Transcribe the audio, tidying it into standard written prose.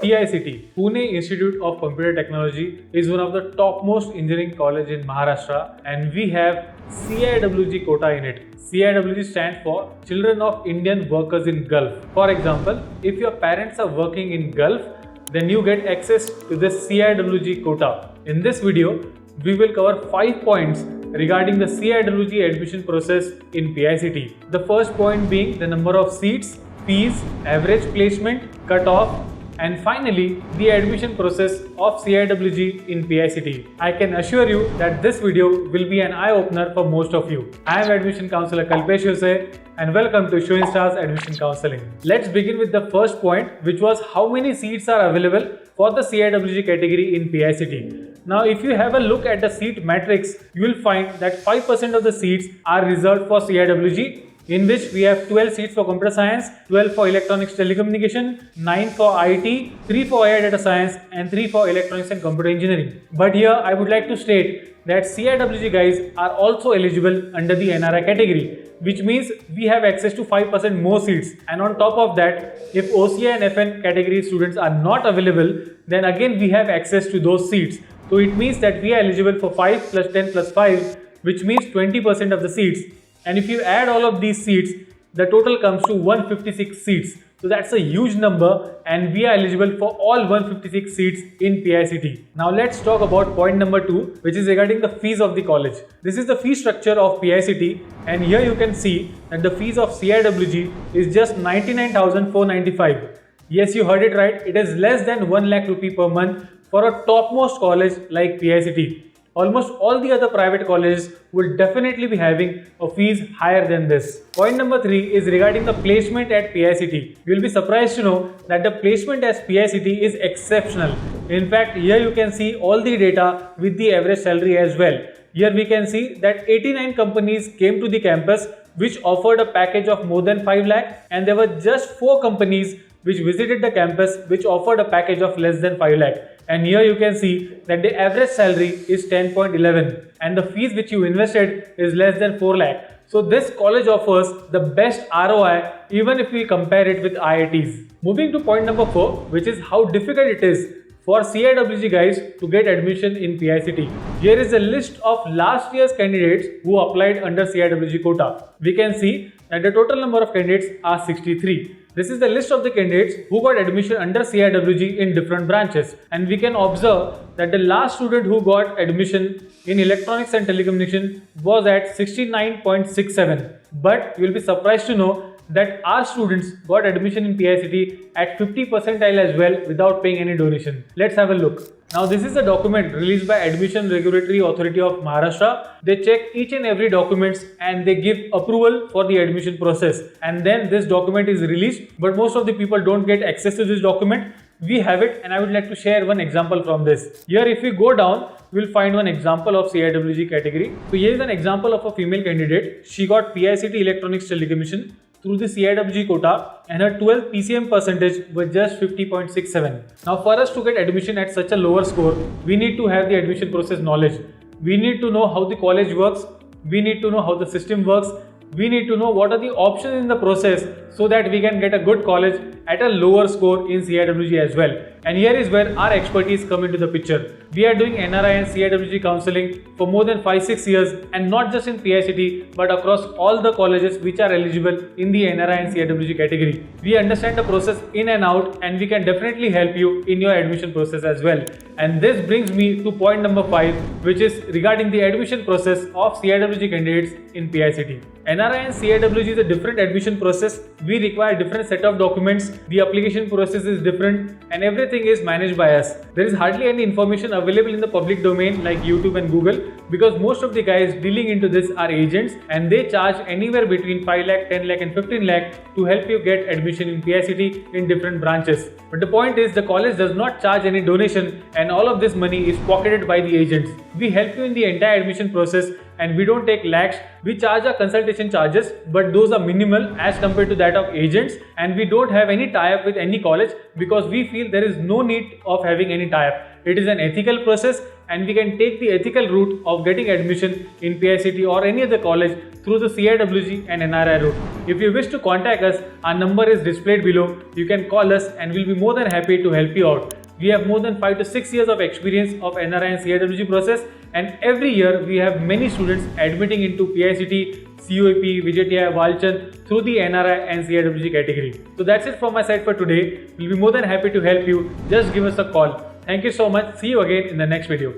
PICT, Pune Institute of Computer Technology, is one of the topmost engineering college in Maharashtra, and we have CIWG quota in it. CIWG stands for Children of Indian Workers in Gulf. For example, if your parents are working in Gulf, then you get access to this CIWG quota. In this video, we will cover 5 points regarding the CIWG admission process in PICT. The first point being the number of seats, fees, average placement, cutoff, and finally the admission process of CIWG in PICT. I can assure you that this video will be an eye-opener for most of you. I am Admission Counselor Kalpesh Yose and welcome to Showing Stars Admission Counseling. Let's begin with the first point, which was how many seats are available for the CIWG category in PICT. Now if you have a look at the seat matrix, you will find that 5% of the seats are reserved for CIWG, in which we have 12 seats for computer science, 12 for electronics telecommunication, 9 for IT, 3 for AI data science and 3 for electronics and computer engineering. But here I would like to state that CIWG guys are also eligible under the NRI category, which means we have access to 5% more seats, and on top of that, if OCI and FN category students are not available, then again we have access to those seats. So it means that we are eligible for 5 plus 10 plus 5, which means 20% of the seats. And if you add all of these seats, the total comes to 156 seats. So that's a huge number, and we are eligible for all 156 seats in PICT. Now let's talk about point number 2, which is regarding the fees of the college. This is the fee structure of PICT, and here you can see that the fees of CIWG is just 99,495. Yes, you heard it right. It is less than 1 lakh rupee per month for a topmost college like PICT. Almost all the other private colleges will definitely be having a fees higher than this. Point number 3 is regarding the placement at PICT. You will be surprised to know that the placement at PICT is exceptional. In fact, here you can see all the data with the average salary as well. Here we can see that 89 companies came to the campus which offered a package of more than 5 lakh, and there were just 4 companies which visited the campus which offered a package of less than 5 lakh. And here you can see that the average salary is 10.11 and the fees which you invested is less than 4 lakh. So this college offers the best ROI even if we compare it with IITs. Moving to point number 4, which is how difficult it is for CIWG guys to get admission in PICT. Here is a list of last year's candidates who applied under CIWG quota. We can see that the total number of candidates are 63. This is the list of the candidates who got admission under CIWG in different branches, and we can observe that the last student who got admission in electronics and telecommunication was at 69.67. But you will be surprised to know that our students got admission in PICT at 50 percentile as well without paying any donation. Let's have a look. Now this is a document released by Admission Regulatory Authority of Maharashtra. They check each and every documents and they give approval for the admission process, and then this document is released, but most of the people don't get access to this document. We have it, and I would like to share one example from this. Here if we go down, we will find one example of CIWG category. So here is an example of a female candidate. She got PICT Electronics Telecommunication through the CIWG quota, and her 12 PCM percentage was just 50.67. Now for us to get admission at such a lower score, we need to have the admission process knowledge. We need to know how the college works, we need to know how the system works, we need to know what are the options in the process so that we can get a good college at a lower score in CIWG as well. And here is where our expertise come into the picture. We are doing NRI and CIWG counseling for more than 5-6 years, and not just in PICT but across all the colleges which are eligible in the NRI and CIWG category. We understand the process in and out, and we can definitely help you in your admission process as well. And this brings me to point number 5, which is regarding the admission process of CIWG candidates in PICT. NRI and CIWG is a different admission process. We require different set of documents. The application process is different, and everything is managed by us. There is hardly any information available in the public domain like YouTube and Google, because most of the guys dealing into this are agents, and they charge anywhere between 5 lakh, 10 lakh and 15 lakh to help you get admission in PICT in different branches. But the point is, the college does not charge any donation, and all of this money is pocketed by the agents. We help you in the entire admission process, and we don't take lakhs. We charge our consultation charges, but those are minimal as compared to that of agents, and we don't have any tie-up with any college because we feel there is no need of having any tie-up. It is an ethical process, and we can take the ethical route of getting admission in PICT or any other college through the CIWG and NRI route. If you wish to contact us, our number is displayed below. You can call us and we'll be more than happy to help you out. We have more than 5 to 6 years of experience of NRI and CIWG process, and every year we have many students admitting into PICT, COAP, VJTI, Walchand through the NRI and CIWG category. So that's it from my side for today. We'll be more than happy to help you. Just give us a call. Thank you so much. See you again in the next video.